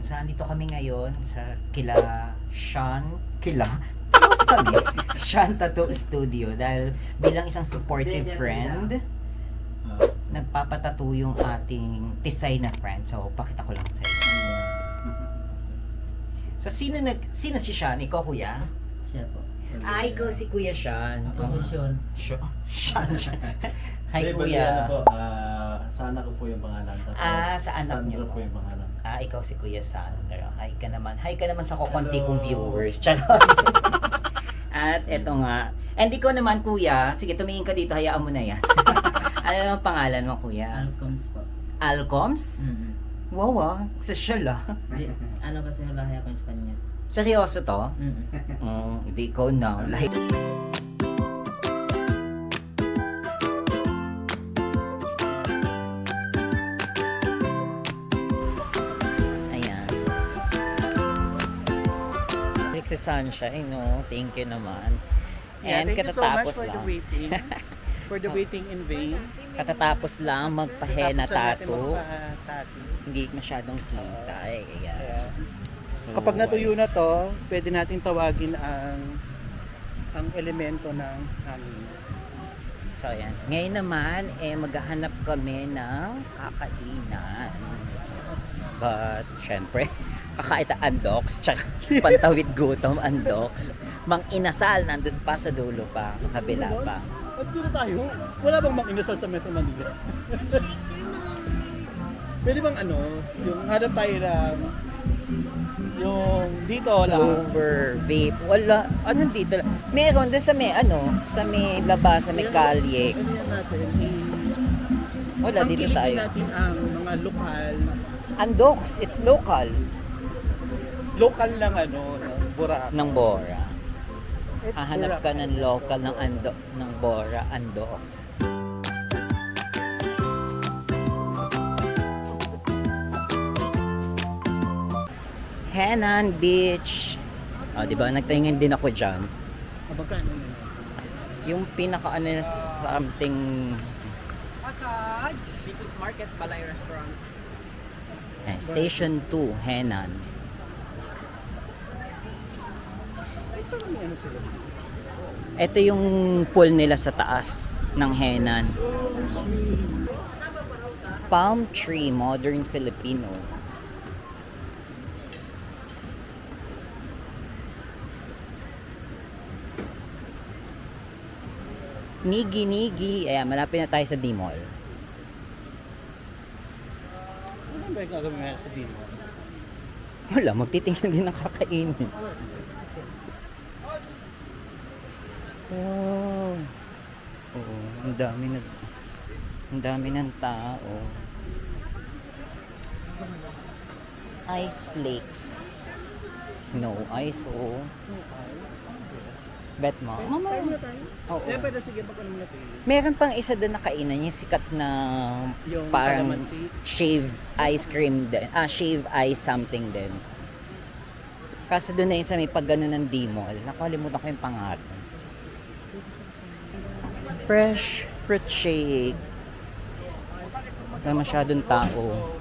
So, andito kami ngayon sa Close kami. Sean Tattoo Studio dahil bilang isang supportive friend, nagpapatattoo yung ating tisay na friend. So, pakita ko lang sa inyo. So, sino si Sean? Ikaw, kuya? Siya po. Ikaw si Kuya Sean. Ako si Sean. Sean. Hi, Hindi, Kuya. Ano po, sa anak ko po yung pangalan. Tapos, Sa anak niyo Sandro po yung pangalan. Ikaw si Kuya Sandro. Hi ka naman. Hi ka naman sa kukunti kong viewers. Charot. At eto nga. And ikaw naman, Kuya. Sige, tumingin ka dito. Hayaan mo na yan. Ano naman pangalan mo, Kuya? Alcoms po. Alcoms? Mm-hmm. Wow, social ah. Ano kasi yung lahi ako sa kanya? Seryoso to? Mm-hmm. Hindi ko na. Like, ayan. Si Sunshine, no? Thank you naman. Yeah, And thank you so much katatapos for the lang. waiting. For the waiting in vain. Katatapos lang magpahena Tapos lang natin tattoo. magpa-tattoo. Hindi masyadong kita eh. Kaya, Yeah. so, Kapag natuyo na to, pwede natin tawagin ang elemento ng hangin. So, ayan. Ngayon naman, maghahanap kami ng kakainan. But, syempre, kakaita andoks, tsaka pantawid gutom andoks. Mang inasal, nandun pa sa dulo pa, sa kabila pa. At dito tayo, wala bang mag-inasal sa Metro Manila? Pwede bang yung hanap tayo ng yung dito lang. Clover, vape, wala. Ano dito? Meron din sa may, sa may labas, sa may kalye. Ano yan natin? Wala, dito Ang tayo. natin ang mga lokal. Andoks, it's local. Lokal lang Burak. Ng Bora. It's Hahanap Burak. ka ng local ng Bora Andoks. Henan Beach. Di ba? Nagtingin din ako diyan. Magkano yun? Yung pinaka something Seafood Market, Balay Restaurant. Station 2, Henan. Ay, parang may sila. Ito yung pool nila sa taas ng Henan. Palm Tree, Modern Filipino. Nigi. Ayan, malapit na tayo sa D-Mall. Ano ba yung gagawin nga sa dino? Wala, magtitingin din ng kakainin. Oh. Oo, ang dami ng tao. Ice flakes. Snow ice, oh. Bet mo? Mama. Tayo muna tayo. Oo. Pwede sige pag muna tayo. Meron pang isa doon na kainan, yung sikat na Yung parang calamansi. shave ice cream din. Shave ice something din. Kaso doon na yung sa may pagano ng D-Mall. Nakalimutan ko yung pangalan. Fresh fruit shake. Wala masyadong tao.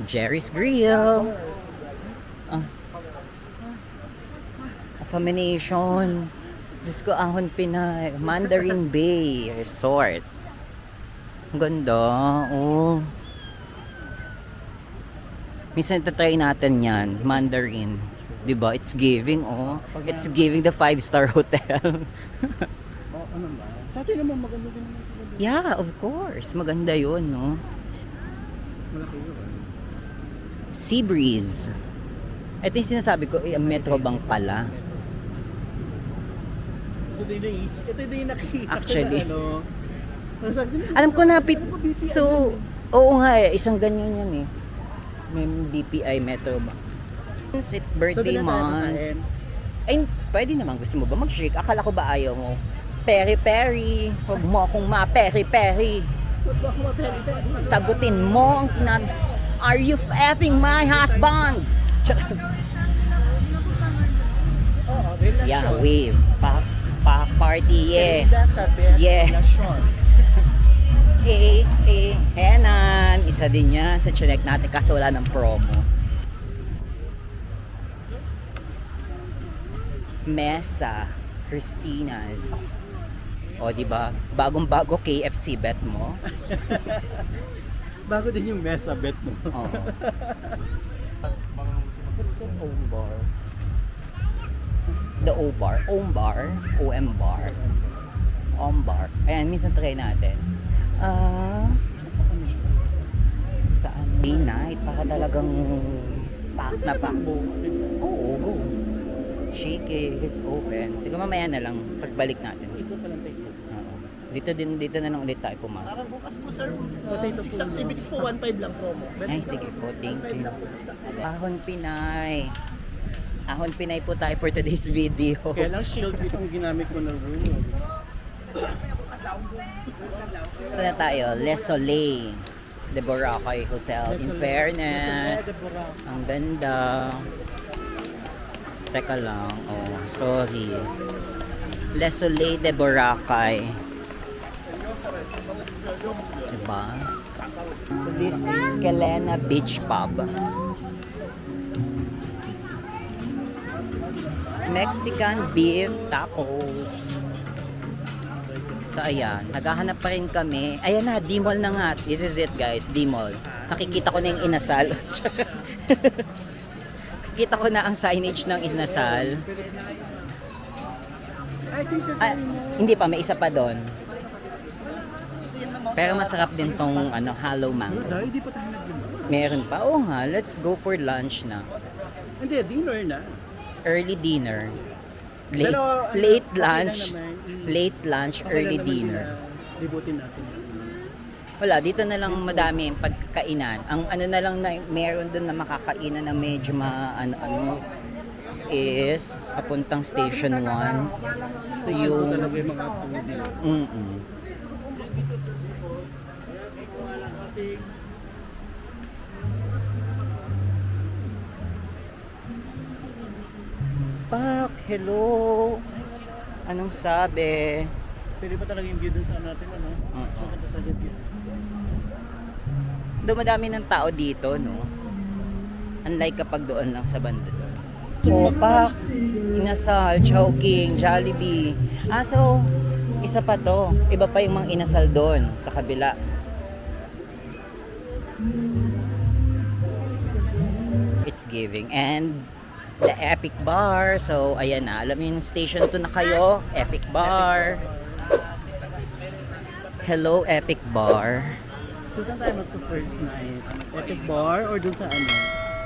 Jerry's Grill. Affirmation. Diyos ko, Ahon Pinay. Mandarin Bay Resort. Ang ganda. Oh. Minsan tatry natin yan. Mandarin. Diba? It's giving, oh. It's giving the 5-star hotel. Ano ba? Sa atin naman maganda din naman sila doon. Yeah, of course. Maganda yun, no? Malaki yun. Sea Breeze. Ito yung sinasabi ko, Metro Bank pala. Ito din yung nakikita Actually. ko na Alam ko na, so, oo nga isang ganyan yan eh. May BPI Metro Bank. It's birthday month. Ay, pwede naman. Gusto mo ba mag-shake? Akala ko ba ayaw mo? Peri-peri. Huwag mo akong ma-peri-peri. Sagutin mo na, are you effing my husband? Yeah, wave. Party, yeah. Yeah. Henan. Isa din yan sa chinek natin kasi wala ng promo. Mesa, Christina's. O, di ba? Bagong-bago KFC bet mo. Bago din yung mesa bet mo. Oo. What's the home bar? The O bar. Om bar. OM bar. Om bar. Ayan, minsan try natin. Saan? Day night. Para talagang pack na pack. Oo, go. Shake is open. Siguro mamaya na lang pagbalik natin. Ito pa lang tayo. Oo. Dito na lang ulit tayo pumasok. Parang bukas po sir, Potato 6 po, activities po, 1.5 lang promo. Ay, sige po. Thank you. Ahon Pinay. Ahon Pinay po tayo for today's video. Kaya lang shield itong ginamit ko na room. Saan na tayo? Les Soleil de Boracay Hotel. In fairness, ang ganda. Teka lang. Oh, sorry. Les Soleil de Boracay. Diba? So this is Kelena Beach Pub. Mexican beef tacos. So ayan, naghahanap pa rin kami. Ayan na, D-Mall na nga. This is it guys, D-Mall. Nakikita ko na yung inasal. Nakikita ko na ang signage ng inasal. Hindi pa, may isa pa doon. Pero masarap din tong hollow mango. Dahil di pa tayo nag-dinner. Meron pa. Oo nga, let's go for lunch na. Hindi, dinner na. Early dinner. Late, Pero, late okay lang lunch. naman. Late lunch, Okay early lang naman dinner. na libutin natin. Wala, dito na lang madami yung pagkainan. Ang ano na lang na meron doon na makakainan na medyo ano is papuntang Station 1. So Ito yung talaga yung mga food nila. Pak, hello. Anong sabi? Pwede pa talaga yung view dun sa natin, ano? Mas maganda talaga yung view. Dumadami ng tao dito, no? Unlike kapag doon lang sa banda doon. Pak, inasal, Chowking, Jollibee. So, isa pa to. Iba pa yung mga inasal doon sa kabila. It's giving. And the Epic Bar. So, ayan na. Alam mo yung station to na kayo. Epic Bar. Hello, Epic Bar. So, saan tayo magpo-first night? Epic Bar or dun sa ano?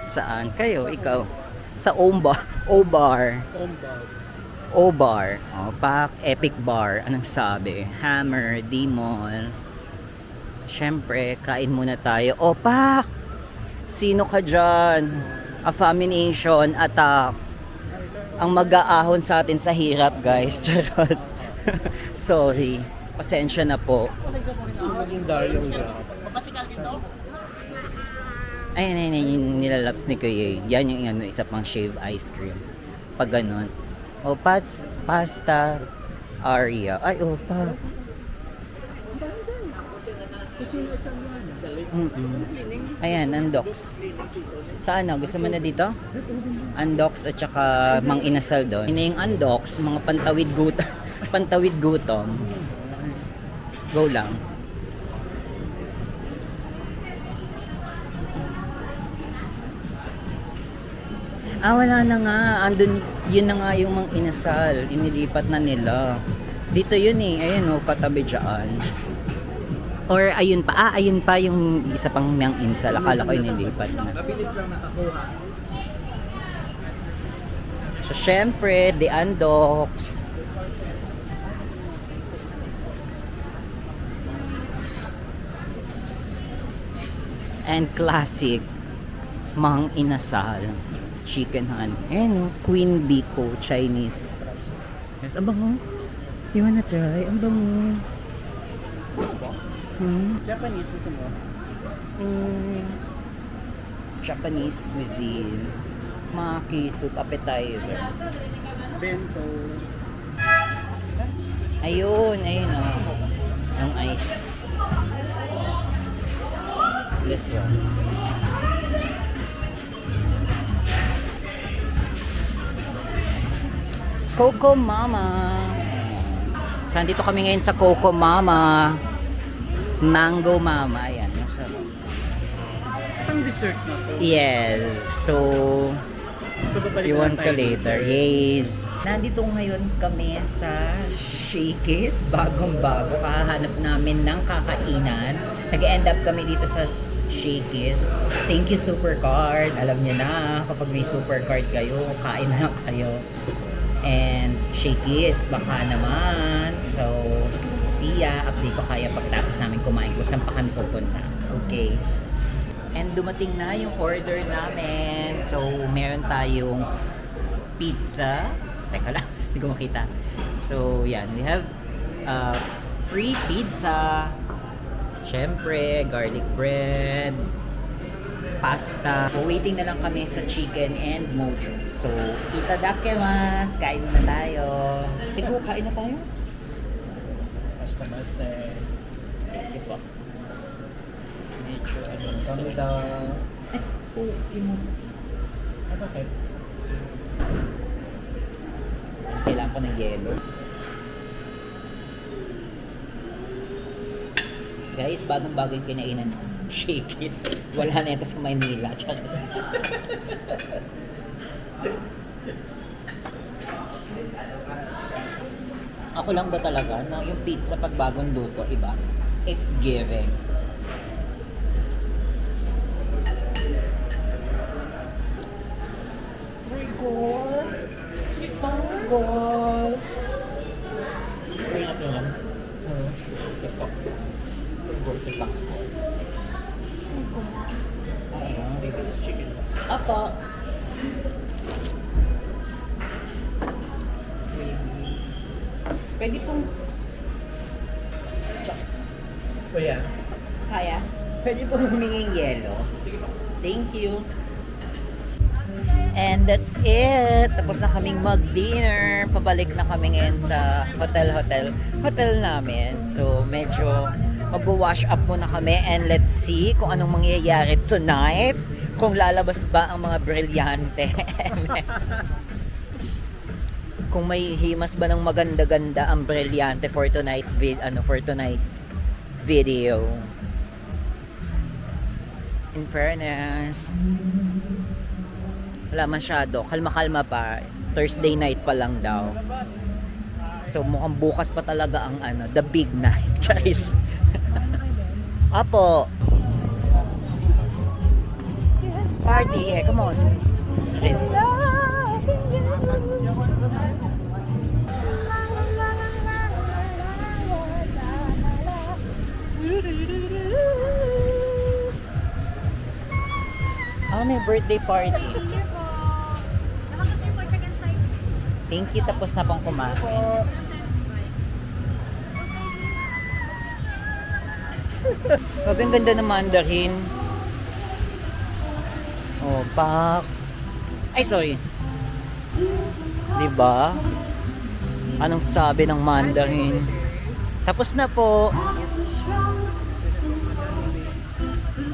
Saan? Kayo, ikaw. Sa O-Bar. O-Bar. Home bar. O-Bar. O, Pak, Epic Bar. Anong sabi? Hammer, D-Mall. Siyempre, kain muna tayo. O, Pak! Sino ka dyan? Affirmation, attack. Ang mag-aahon sa atin sa hirap, guys. Charot. Sorry. Pasensya na po. Yung Dario Grab. Ayun, yung nilalaps ni Kuya. Yan yung isa pang shave ice cream. Pag ganun. O, pasta, aria. Ay, o, pa. Ayan, Andox. Sa ano? Gusto mo na dito? Andox at saka Mang Inasal doon. Yun yung Andox, mga pantawid gutom. Go lang. Wala na nga. Andun, yun na nga yung Mang Inasal. Inilipat na nila. Dito yun eh. Ayun o, katabi dyan. Or ayun pa. Ayun pa yung isa pang Mang Inasal. Akala ko inilipat na. Mabilis lang nakakuha. So, syempre, the Andox. And classic, Mang Inasal. Chicken Han. Ayan o, Queen Biko, Chinese. Yes, ang bango. You wanna try? Ang bango. Japanese is mo. Japanese cuisine. Maki soup appetizer. Bento. Ayun o. Yung ice. Yes, yun. Coco Mama. So, nandito kami ngayon sa Coco Mama. Mango Mama. Ayan, yung sarap. Pang dessert na to. Yes. So, So, babalik you na want ka tayo later. Yes. Nandito ngayon kami sa Shakey's. Bagong-bago. Kahanap namin ng kakainan. Nag-end up kami dito sa Shakey's. Thank you, Supercard. Alam niyo na, kapag may Supercard kayo, kain na lang kayo. And Shakey's, baka naman. So, see ya. Update ko kaya pagtapos namin kumain kung saan pa kami pupunta. Okay. And dumating na yung order namin. So, meron tayong pizza. Teka lang, hindi ko makita. So, yan. We have free pizza. Syempre, garlic bread. Pasta. So, waiting na lang kami sa chicken and mojo. So, itadakimasu. Kain na tayo. Ikaw, kain na tayo? Basta. Thank you po. Medyo ano. Kami daw. Okay mo. Bakit? Kailangan ko ng yelo. Guys, bagong-bago yung kinainan ng Shakey's. Wala na ito sa Maynila. Charis. Ako lang ba talaga na yung pizza pag bagong luto, iba? It's giving. Kaya nga lang. Ito. Burger box ko. Ayun. This is chicken. Apa. Pwede pong... Kuya. Kaya? Pwede pong huminging yelo. Thank you. And that's it. Tapos na kaming mag-dinner. Pabalik na kami ngayon sa hotel namin. So, medyo mag-wash up muna kami and let's see kung anong mangyayari tonight. Kung lalabas ba ang mga brilyante. Kung may himas ba ng maganda-ganda ang brilyante for tonight video. In fairness, wala masyado. Kalma-kalma pa. Thursday night pa lang daw. So mukhang bukas pa talaga ang the big night. Charis. Apo. Party. Come on. Charis. May birthday party. Thank you, tapos na pong kumain. Sabi, ang ganda ng mandarin. Oh, pak. Ay, sorry. Diba? Anong sabi ng mandarin? Tapos na po.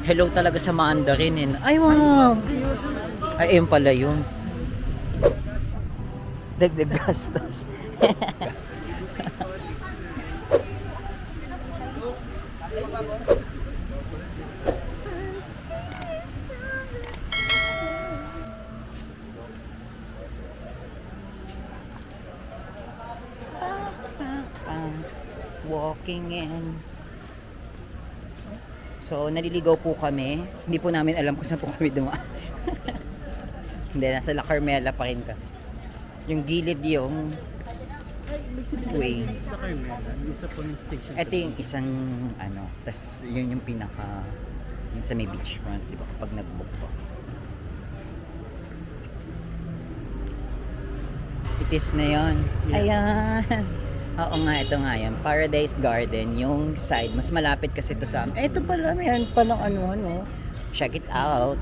Hello talaga sa mandarin. Ay, wow! Ay, ayun pala yun. Dagdag gastos. Walking in. So, naliligaw po kami. Hindi po namin alam kung saan po kami dumaan. Hindi, nasa La Carmela pa rin kami. Yung gilid yung way. Sa Carmela, yung sa police station. Ito yung isang tas yun yung pinaka yung sa may beachfront, di ba, kapag nag-book po. Itis na yun. Yeah. Ayan. Oo nga, ito nga yan. Paradise Garden, yung side. Mas malapit kasi ito sa amin. Ito pala, mayroon palang ano. Check it out.